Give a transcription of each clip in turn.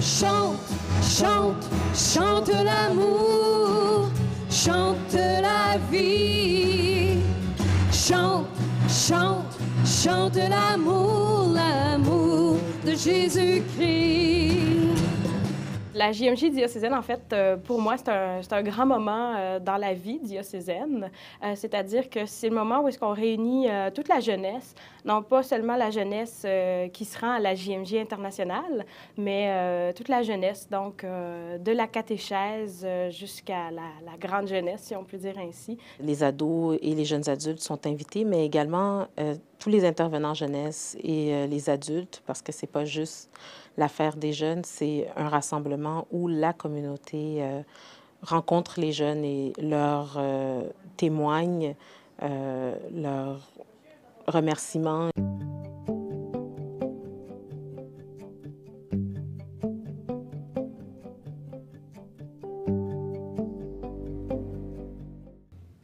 Chante, chante, chante l'amour, chante la vie. Chante, chante, chante l'amour, l'amour de Jésus-Christ. La JMJ diocésaine, en fait, pour moi, c'est un grand moment dans la vie diocésaine. C'est-à-dire que c'est le moment où est-ce qu'on réunit toute la jeunesse, non pas seulement la jeunesse qui se rend à la JMJ internationale, mais toute la jeunesse, donc de la catéchèse jusqu'à la grande jeunesse, si on peut dire ainsi. Les ados et les jeunes adultes sont invités, mais également tous les intervenants jeunesse et les adultes, parce que c'est pas juste l'affaire des jeunes, c'est un rassemblement où la communauté rencontre les jeunes et leur témoigne leurs remerciements.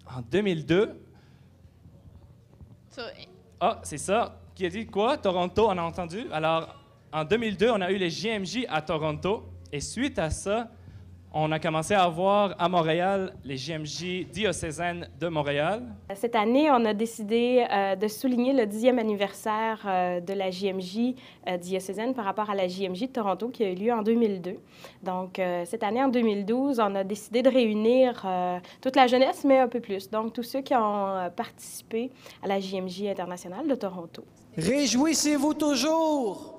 En 2002... Ah, c'est ça. Qui a dit quoi? Toronto, on a entendu. Alors, en 2002, on a eu les JMJ à Toronto. Et suite à ça, on a commencé à avoir à Montréal les JMJ diocésaines de Montréal. Cette année, on a décidé de souligner le 10e anniversaire de la JMJ diocésaine par rapport à la JMJ de Toronto qui a eu lieu en 2002. Donc, cette année, en 2012, on a décidé de réunir toute la jeunesse, mais un peu plus. Donc, tous ceux qui ont participé à la JMJ internationale de Toronto. Réjouissez-vous toujours!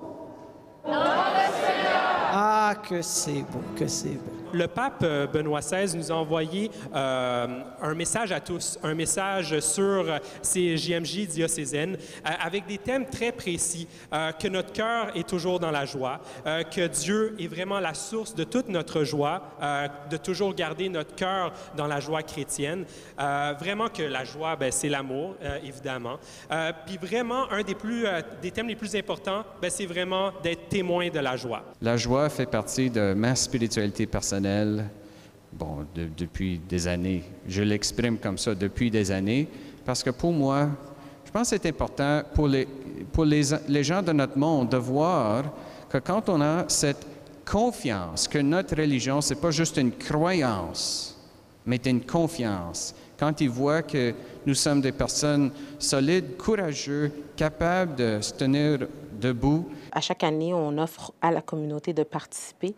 Ah, que c'est beau, que c'est beau. Le pape Benoît XVI nous a envoyé un message à tous, un message sur ces JMJ diocésaines avec des thèmes très précis, que notre cœur est toujours dans la joie, que Dieu est vraiment la source de toute notre joie, de toujours garder notre cœur dans la joie chrétienne. Vraiment que la joie, c'est l'amour, évidemment. Puis vraiment, un des thèmes les plus importants, c'est vraiment d'être témoin de la joie. La joie fait partie de ma spiritualité personnelle. Depuis des années. Je l'exprime comme ça depuis des années parce que pour moi, je pense que c'est important pour les gens de notre monde de voir que quand on a cette confiance que notre religion, ce n'est pas juste une croyance, mais une confiance. Quand ils voient que nous sommes des personnes solides, courageuses, capables de se tenir debout. À chaque année, on offre à la communauté de participer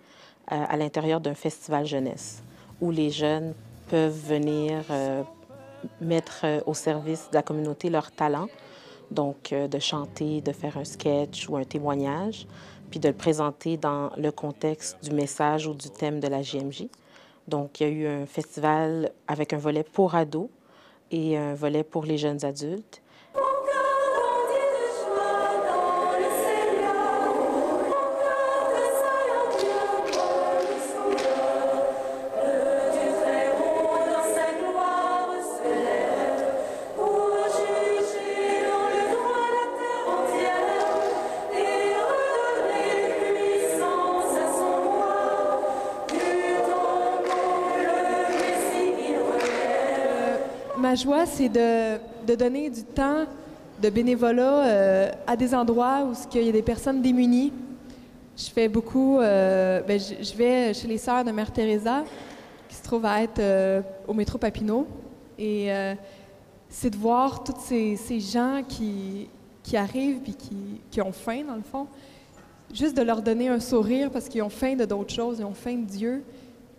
à l'intérieur d'un festival jeunesse où les jeunes peuvent venir mettre au service de la communauté leur talent, donc de chanter, de faire un sketch ou un témoignage, puis de le présenter dans le contexte du message ou du thème de la JMJ. Donc, il y a eu un festival avec un volet pour ados et un volet pour les jeunes adultes. Ma joie, c'est de donner du temps de bénévolat à des endroits où il y a des personnes démunies. Je fais beaucoup... je vais chez les Sœurs de Mère Teresa, qui se trouvent à être au métro Papineau. Et c'est de voir tous ces gens qui arrivent et qui ont faim, dans le fond. Juste de leur donner un sourire parce qu'ils ont faim de d'autres choses, ils ont faim de Dieu.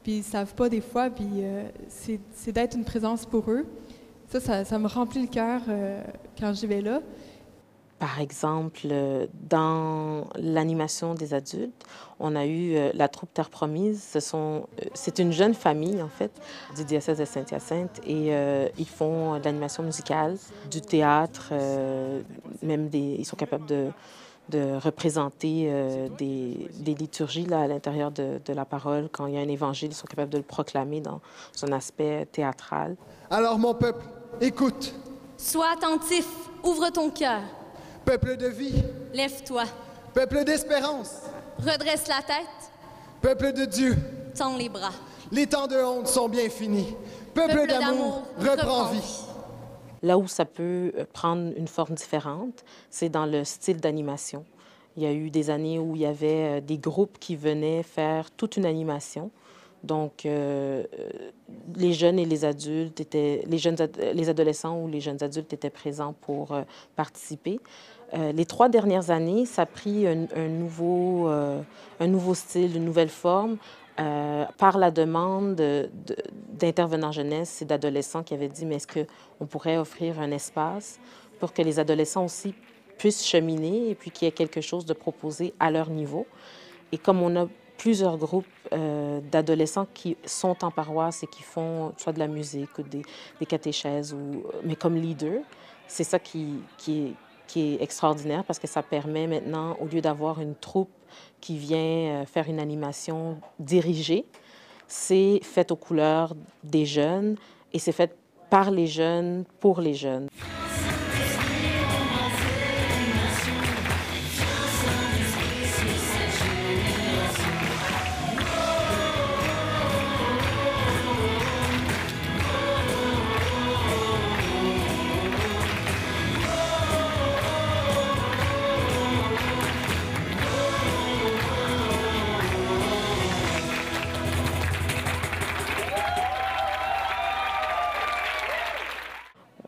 Puis ils ne savent pas des fois, puis c'est d'être une présence pour eux. Ça me remplit le cœur quand j'y vais là. Par exemple, dans l'animation des adultes, on a eu la troupe Terre Promise. C'est une jeune famille, en fait, du diocèse de Saint-Hyacinthe et ils font de l'animation musicale, du théâtre, ils sont capables de représenter des liturgies là, à l'intérieur de la parole. Quand il y a un évangile, ils sont capables de le proclamer dans son aspect théâtral. Alors, mon peuple, écoute. Sois attentif, ouvre ton cœur. Peuple de vie. Lève-toi. Peuple d'espérance. Redresse la tête. Peuple de Dieu. Tends les bras. Les temps de honte sont bien finis. Peuple d'amour, reprend vie. Là où ça peut prendre une forme différente, c'est dans le style d'animation. Il y a eu des années où il y avait des groupes qui venaient faire toute une animation. Donc, les jeunes et les adultes les adolescents ou les jeunes adultes étaient présents pour participer. Les 3 dernières années, ça a pris un nouveau style, une nouvelle forme, par la demande d'intervenants jeunesse et d'adolescents qui avaient dit, mais est-ce qu'on pourrait offrir un espace pour que les adolescents aussi puissent cheminer et puis qu'il y ait quelque chose de proposé à leur niveau. Et comme on a plusieurs groupes d'adolescents qui sont en paroisse et qui font soit de la musique ou des catéchèses, mais comme leader, c'est ça qui est extraordinaire parce que ça permet maintenant, au lieu d'avoir une troupe qui vient faire une animation dirigée, c'est fait aux couleurs des jeunes et c'est fait par les jeunes, pour les jeunes.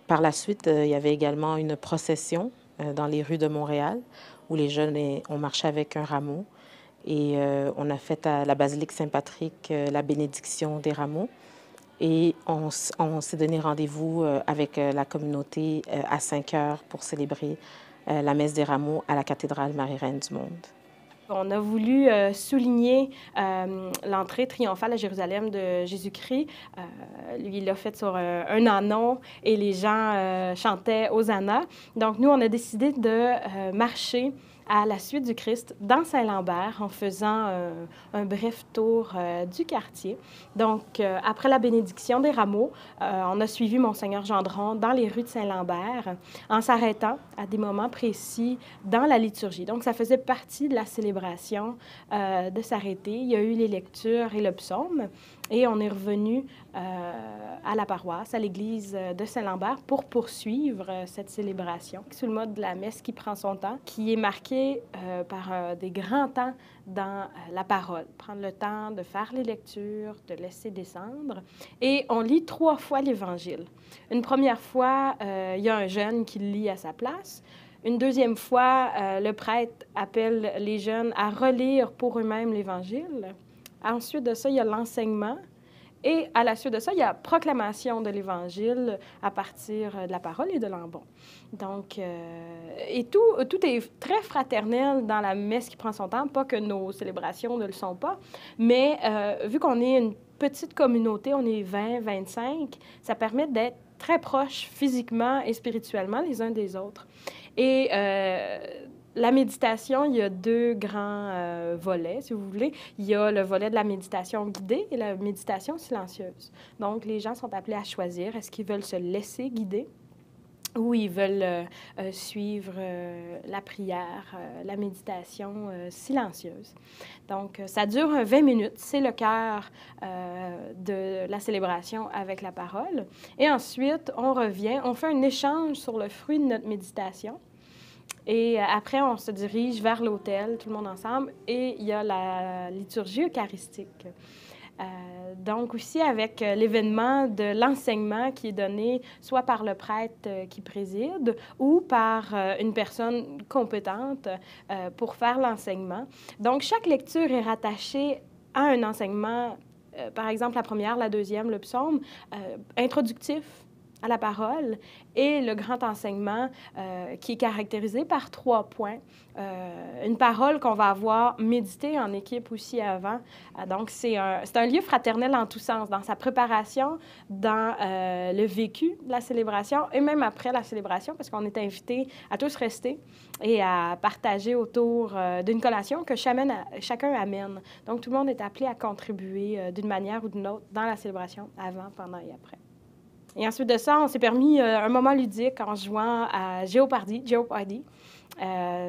Par la suite, il y avait également une procession dans les rues de Montréal où les jeunes ont marché avec un rameau et on a fait à la basilique Saint-Patrick la bénédiction des rameaux et on s'est donné rendez-vous avec la communauté à 5 heures pour célébrer la messe des rameaux à la cathédrale Marie-Reine du Monde. On a voulu souligner l'entrée triomphale à Jérusalem de Jésus-Christ. Lui, il l'a fait sur un anon et les gens chantaient Hosanna. Donc, nous, on a décidé de marcher à la suite du Christ dans Saint-Lambert en faisant un bref tour du quartier. Donc, après la bénédiction des rameaux, on a suivi Monseigneur Gendron dans les rues de Saint-Lambert en s'arrêtant à des moments précis dans la liturgie. Donc, ça faisait partie de la célébration de s'arrêter. Il y a eu les lectures et le psaume et on est revenu à la paroisse, à l'église de Saint-Lambert pour poursuivre cette célébration sous le mode de la messe qui prend son temps, qui est marquée par des grands temps dans la parole. Prendre le temps de faire les lectures, de laisser descendre. Et on lit 3 fois l'Évangile. Une première fois, il y a un jeune qui le lit à sa place. Une deuxième fois, le prêtre appelle les jeunes à relire pour eux-mêmes l'Évangile. Ensuite de ça, il y a l'enseignement. Et à la suite de ça, il y a proclamation de l'Évangile à partir de la parole et de l'ambon. Donc, et tout est très fraternel dans la messe qui prend son temps. Pas que nos célébrations ne le sont pas, mais vu qu'on est une petite communauté, on est 20, 25, ça permet d'être très proches physiquement et spirituellement les uns des autres. Et la méditation, il y a 2 grands volets, si vous voulez. Il y a le volet de la méditation guidée et la méditation silencieuse. Donc, les gens sont appelés à choisir. Est-ce qu'ils veulent se laisser guider ou ils veulent suivre la prière, la méditation silencieuse. Donc, ça dure 20 minutes. C'est le cœur de la célébration avec la parole. Et ensuite, on revient, on fait un échange sur le fruit de notre méditation. Et après, on se dirige vers l'autel, tout le monde ensemble, et il y a la liturgie eucharistique. Donc aussi avec l'événement de l'enseignement qui est donné soit par le prêtre qui préside ou par une personne compétente pour faire l'enseignement. Donc chaque lecture est rattachée à un enseignement, par exemple la première, la deuxième, le psaume, introductif à la parole et le grand enseignement qui est caractérisé par 3 points. Une parole qu'on va avoir méditée en équipe aussi avant. Donc, c'est un lieu fraternel en tous sens, dans sa préparation, dans le vécu de la célébration et même après la célébration, parce qu'on est invités à tous rester et à partager autour d'une collation que chacun amène. Donc, tout le monde est appelé à contribuer d'une manière ou d'une autre dans la célébration, avant, pendant et après. Et ensuite de ça, on s'est permis un moment ludique en jouant à Jeopardy,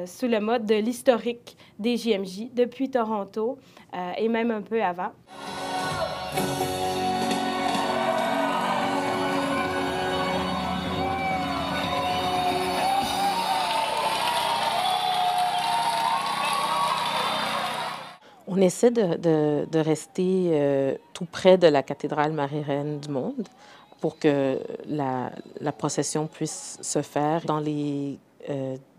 sous le mode de l'historique des JMJ depuis Toronto et même un peu avant. On essaie de rester tout près de la cathédrale Marie-Reine du Monde pour que la procession puisse se faire. Dans les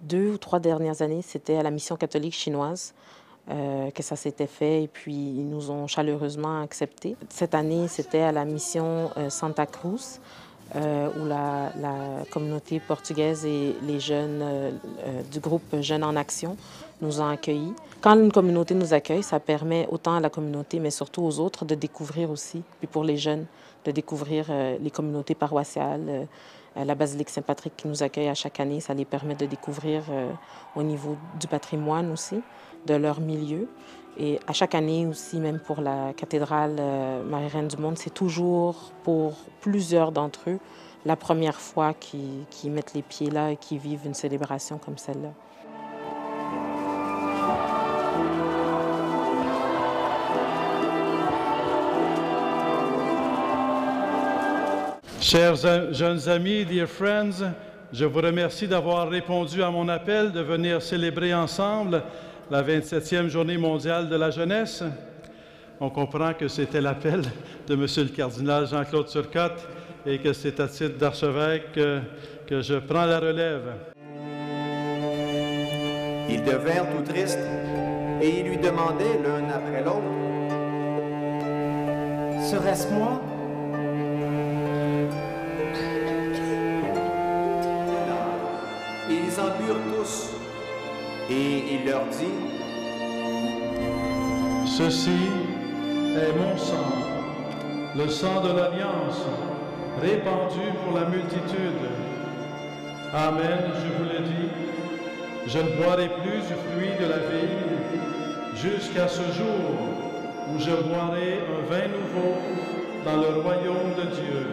2 ou 3 dernières années, c'était à la mission catholique chinoise que ça s'était fait et puis ils nous ont chaleureusement acceptés. Cette année, c'était à la mission Santa Cruz où la communauté portugaise et les jeunes du groupe Jeunes en Action nous ont accueillis. Quand une communauté nous accueille, ça permet autant à la communauté, mais surtout aux autres, de découvrir aussi, puis pour les jeunes, de découvrir les communautés paroissiales. La basilique Saint-Patrick qui nous accueille à chaque année, ça les permet de découvrir au niveau du patrimoine aussi, de leur milieu. Et à chaque année aussi, même pour la cathédrale Marie-Reine du Monde, c'est toujours pour plusieurs d'entre eux la première fois qu'ils mettent les pieds là et qu'ils vivent une célébration comme celle-là. Chers jeunes amis, dear friends, je vous remercie d'avoir répondu à mon appel de venir célébrer ensemble la 27e Journée mondiale de la jeunesse. On comprend que c'était l'appel de M. le cardinal Jean-Claude Turcotte et que c'est à titre d'archevêque que je prends la relève. Ils devinrent tout tristes et ils lui demandaient l'un après l'autre. Serait-ce moi? Ils en burent tous, et il leur dit: Ceci est mon sang, le sang de l'Alliance, répandu pour la multitude. Amen, je vous le dis, je ne boirai plus du fruit de la vigne jusqu'à ce jour où je boirai un vin nouveau dans le royaume de Dieu.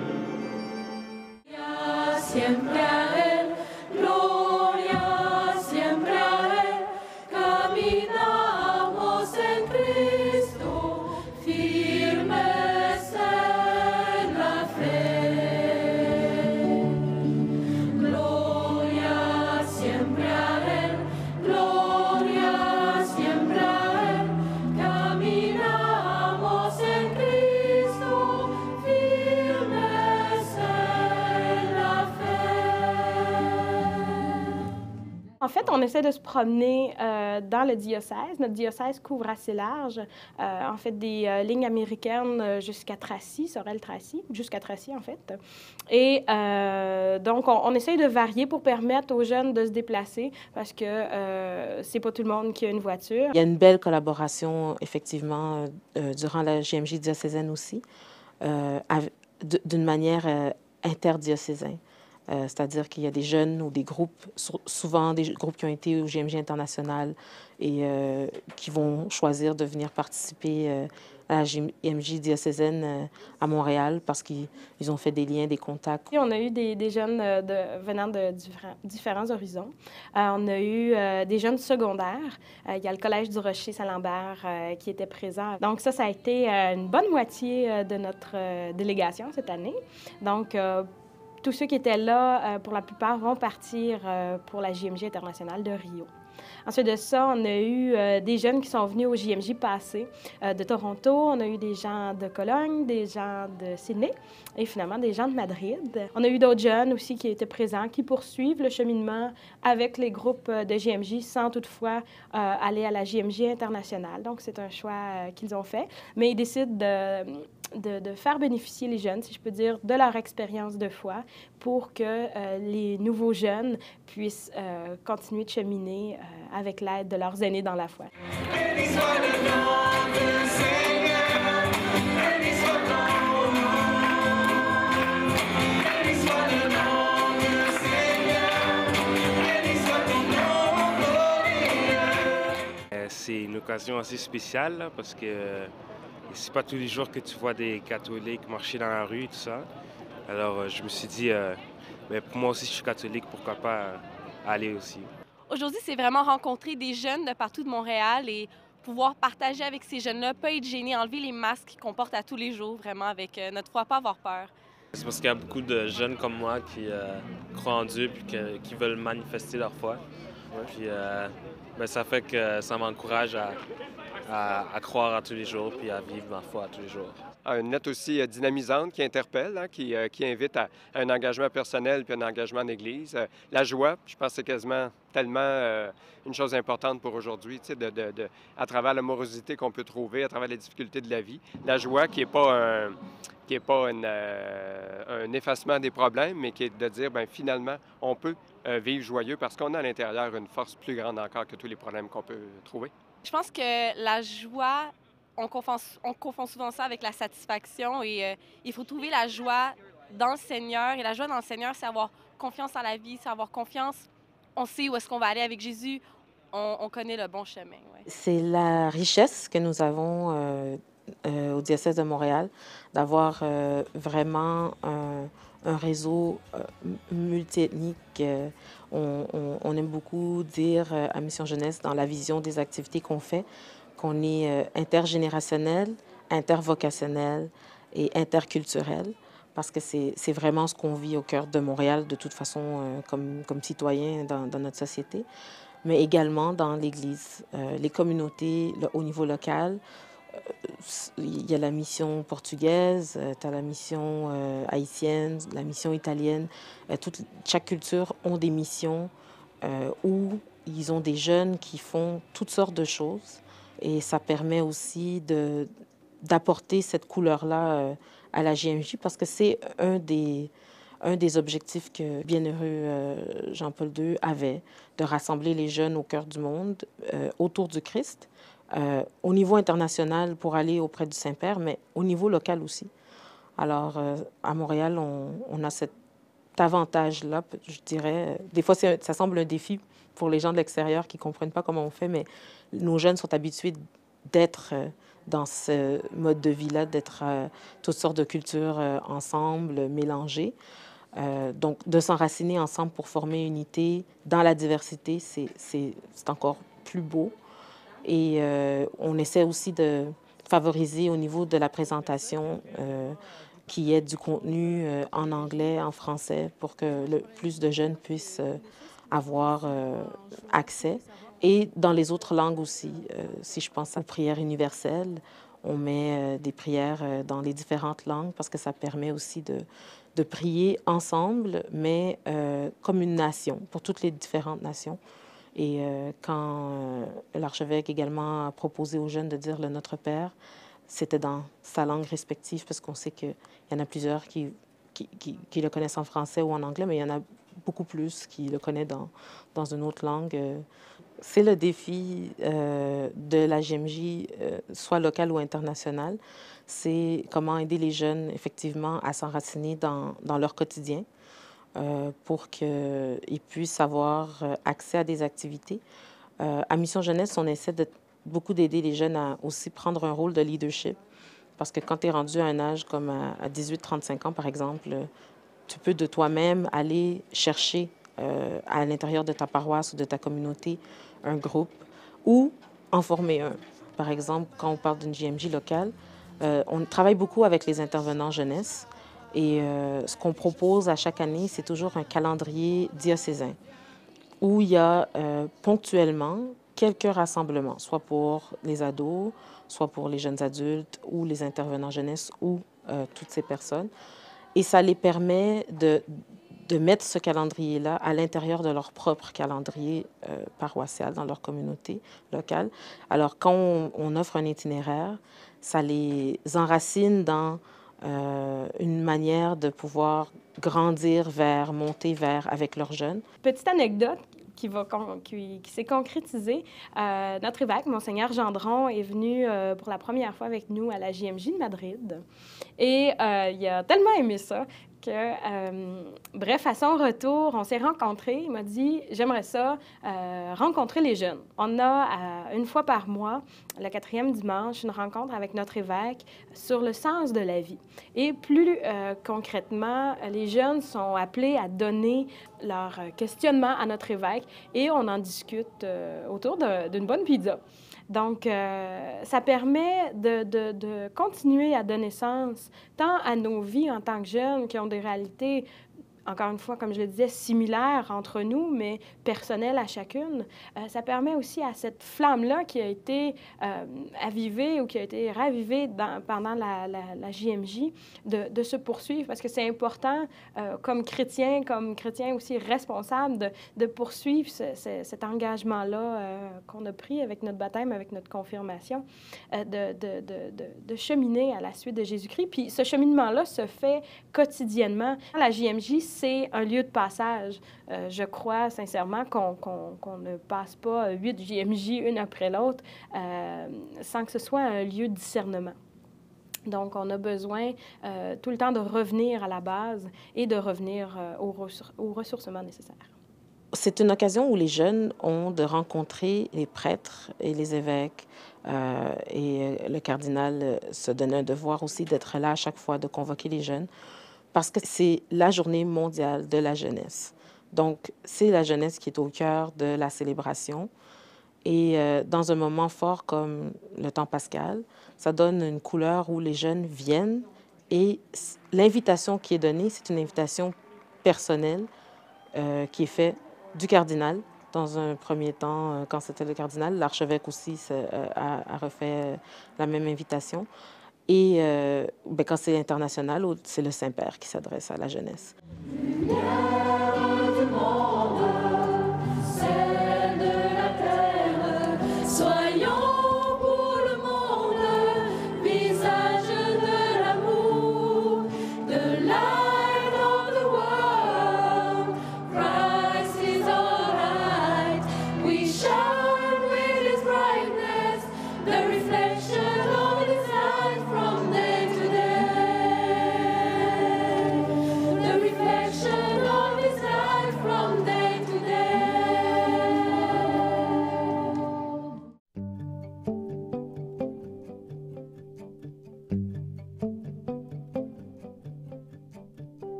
En fait, on essaie de se promener dans le diocèse. Notre diocèse couvre assez large. En fait, des lignes américaines jusqu'à Tracy, Sorel-Tracy, jusqu'à Tracy, en fait. Et donc, on essaie de varier pour permettre aux jeunes de se déplacer parce que c'est pas tout le monde qui a une voiture. Il y a une belle collaboration, effectivement, durant la JMJ diocésaine aussi, d'une manière interdiocésaine. C'est-à-dire qu'il y a des jeunes ou des groupes, souvent des groupes qui ont été au JMJ international et qui vont choisir de venir participer à la JMJ diocésaine à Montréal parce qu'ils ont fait des liens, des contacts. On a eu des jeunes venant de différents horizons. On a eu des jeunes secondaires. Il y a le Collège du Rocher-Salambert qui était présent. Donc ça a été une bonne moitié de notre délégation cette année. Donc, tous ceux qui étaient là, pour la plupart, vont partir pour la JMJ internationale de Rio. Ensuite de ça, on a eu des jeunes qui sont venus au JMJ passé de Toronto. On a eu des gens de Cologne, des gens de Sydney et finalement des gens de Madrid. On a eu d'autres jeunes aussi qui étaient présents, qui poursuivent le cheminement avec les groupes de JMJ sans toutefois aller à la JMJ internationale. Donc, c'est un choix qu'ils ont fait. Mais ils décident de faire bénéficier les jeunes, si je peux dire, de leur expérience de foi pour que les nouveaux jeunes puissent continuer de cheminer avec l'aide de leurs aînés dans la foi. C'est une occasion assez spéciale là, parce que c'est pas tous les jours que tu vois des catholiques marcher dans la rue et tout ça. Alors je me suis dit, mais pour moi aussi je suis catholique, pourquoi pas aller aussi. Aujourd'hui, c'est vraiment rencontrer des jeunes de partout de Montréal et pouvoir partager avec ces jeunes-là, pas être gêné, enlever les masques qu'on porte à tous les jours, vraiment avec notre foi, pas avoir peur. C'est parce qu'il y a beaucoup de jeunes comme moi qui croient en Dieu et qui veulent manifester leur foi. Puis ça fait que ça m'encourage à croire à tous les jours puis à vivre ma foi à tous les jours. Une lettre aussi dynamisante qui interpelle, hein, qui invite à un engagement personnel puis un engagement en Église. La joie, je pense que c'est quasiment tellement une chose importante pour aujourd'hui, tu sais, à travers l'amorosité qu'on peut trouver, à travers les difficultés de la vie. La joie qui n'est pas un effacement des problèmes, mais qui est de dire, bien, finalement, on peut vivre joyeux parce qu'on a à l'intérieur une force plus grande encore que tous les problèmes qu'on peut trouver. Je pense que la joie, on confond souvent ça avec la satisfaction et il faut trouver la joie dans le Seigneur. Et la joie dans le Seigneur, c'est avoir confiance en la vie, c'est avoir confiance. On sait où est-ce qu'on va aller avec Jésus. On connaît le bon chemin. Ouais. C'est la richesse que nous avons au diocèse de Montréal, d'avoir vraiment un réseau multiethnique. On aime beaucoup dire à Mission Jeunesse, dans la vision des activités qu'on fait, qu'on est intergénérationnel, intervocationnel et interculturel, parce que c'est vraiment ce qu'on vit au cœur de Montréal, de toute façon, comme citoyen dans notre société, mais également dans l'Église. Les communautés au niveau local, il y a la mission portugaise, tu as la mission haïtienne, la mission italienne. Chaque culture ont des missions où ils ont des jeunes qui font toutes sortes de choses. Et ça permet aussi d'apporter cette couleur-là à la JMJ parce que c'est un des objectifs que Bienheureux Jean-Paul II avait, de rassembler les jeunes au cœur du monde autour du Christ, au niveau international pour aller auprès du Saint-Père, mais au niveau local aussi. Alors, à Montréal, on a cet avantage-là, je dirais. Des fois, ça semble un défi pour les gens de l'extérieur qui ne comprennent pas comment on fait, mais nos jeunes sont habitués d'être dans ce mode de vie-là, d'être toutes sortes de cultures ensemble, mélangées. Donc, de s'enraciner ensemble pour former une unité dans la diversité, c'est encore plus beau. Et on essaie aussi de favoriser au niveau de la présentation qu'il y ait du contenu en anglais, en français, pour que le plus de jeunes puissent avoir accès. Et dans les autres langues aussi. Si je pense à la prière universelle, on met des prières dans les différentes langues parce que ça permet aussi de prier ensemble, mais comme une nation, pour toutes les différentes nations. Et quand l'archevêque également a proposé aux jeunes de dire le Notre Père, c'était dans sa langue respective, parce qu'on sait qu'il y en a plusieurs qui le connaissent en français ou en anglais, mais il y en a beaucoup plus qui le connaissent dans une autre langue. C'est le défi de la JMJ, soit local ou international. C'est comment aider les jeunes, effectivement, à s'enraciner dans leur quotidien pour qu'ils puissent avoir accès à des activités. À Mission Jeunesse, on essaie beaucoup d'aider les jeunes à aussi prendre un rôle de leadership. Parce que quand tu es rendu à un âge comme à 18-35 ans, par exemple, tu peux de toi-même aller chercher à l'intérieur de ta paroisse ou de ta communauté un groupe ou en former un. Par exemple, quand on parle d'une JMJ locale, on travaille beaucoup avec les intervenants jeunesse et ce qu'on propose à chaque année, c'est toujours un calendrier diocésain où il y a ponctuellement quelques rassemblements, soit pour les ados, soit pour les jeunes adultes ou les intervenants jeunesse ou toutes ces personnes. Et ça les permet de mettre ce calendrier-là à l'intérieur de leur propre calendrier paroissial dans leur communauté locale. Alors, quand on offre un itinéraire, ça les enracine dans une manière de pouvoir grandir monter vers avec leurs jeunes. Petite anecdote qui s'est concrétisée. Notre évêque, Monseigneur Gendron, est venu pour la première fois avec nous à la JMJ de Madrid. Et il a tellement aimé ça que, bref, à son retour, on s'est rencontrés. Il m'a dit « J'aimerais ça rencontrer les jeunes. » On a, une fois par mois, le 4e dimanche, une rencontre avec notre évêque sur le sens de la vie. Et plus concrètement, les jeunes sont appelés à donner leur questionnement à notre évêque et on en discute autour d'une bonne pizza. Donc, ça permet de continuer à donner sens tant à nos vies en tant que jeunes qui ont des réalités encore une fois, comme je le disais, similaires entre nous, mais personnelles à chacune. Ça permet aussi à cette flamme-là qui a été avivée ou qui a été ravivée pendant la JMJ de se poursuivre, parce que c'est important comme chrétien aussi responsable de poursuivre cet engagement-là qu'on a pris avec notre baptême, avec notre confirmation, de cheminer à la suite de Jésus-Christ. Puis ce cheminement-là se fait quotidiennement. La JMJ, c'est un lieu de passage. Je crois sincèrement qu'on ne passe pas 8 JMJ une après l'autre sans que ce soit un lieu de discernement. Donc, on a besoin tout le temps de revenir à la base et de revenir au ressourcement nécessaire. C'est une occasion où les jeunes ont de rencontrer les prêtres et les évêques. Et le cardinal se donne un devoir aussi d'être là à chaque fois, de convoquer les jeunes, parce que c'est la journée mondiale de la jeunesse. Donc, c'est la jeunesse qui est au cœur de la célébration. Et dans un moment fort comme le temps pascal, ça donne une couleur où les jeunes viennent. Et l'invitation qui est donnée, c'est une invitation personnelle qui est faite du cardinal. Dans un premier temps, quand c'était le cardinal, l'archevêque aussi a refait la même invitation. Et quand c'est international, c'est le Saint-Père qui s'adresse à la jeunesse.